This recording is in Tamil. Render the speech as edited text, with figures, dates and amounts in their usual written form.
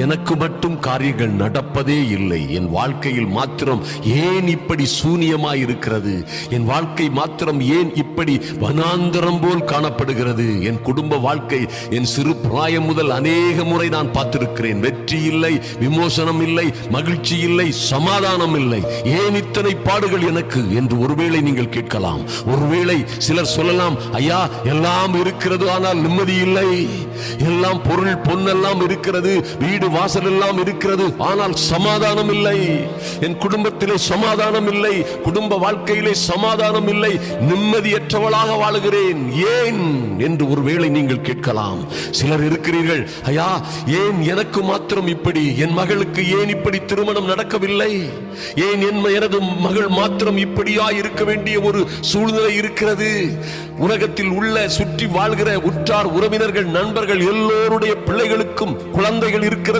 எனக்கு மட்டும் காரியங்கள் நடப்பதே இல்லை. என் வாழ்க்கையில் மாத்திரம் ஏன் இப்படி சூனியமாய் இருக்கிறது? என் வாழ்க்கை மாத்திரம் ஏன் இப்படி வனாந்தரம் போல் காணப்படுகிறது? என் குடும்ப வாழ்க்கை என் சிறு பிராயம் முதல் அநேக முறை நான் பார்த்திருக்கிறேன். வெற்றி இல்லை, விமோசனம் இல்லை, மகிழ்ச்சி இல்லை, சமாதானம் இல்லை. ஏன் இத்தனை பாடுகள் எனக்கு என்று ஒருவேளை நீங்கள் கேட்கலாம். ஒருவேளை சிலர் சொல்லலாம், ஐயா எல்லாம் இருக்கிறது ஆனால் நிம்மதி இல்லை. எல்லாம் பொருள் பொன்னெல்லாம் இருக்கிறது, வீடு வாசல் எல்லாம் இருக்கிறது, ஆனால் சமாதானம் இல்லை. என் குடும்பத்திலே சமாதானம் இல்லை, குடும்ப வாழ்க்கையிலே சமாதானம் இல்லை, நிம்மதியற்றவளாக வாழுகிறேன். ஏன் என்று ஒருவேளை நீங்கள் கேட்கலாம். சிலர் இருக்கிறீர்கள், ஐயா ஏன் எனக்கு மாத்திரம் இப்படி? என் மகளுக்கு ஏன் இப்படி திருமணம் நடக்கவில்லை? ஏன் எனது மகள் மாத்திரம் இப்படியா இருக்க வேண்டிய ஒரு சூழ்நிலை இருக்கிறது? உலகத்தில் உள்ள சுற்றி வாழ்கிற உற்றார் உறவினர்கள் நண்பர்கள் எல்லோருடைய பிள்ளைகளுக்கும் குழந்தைகள் இருக்கிறது.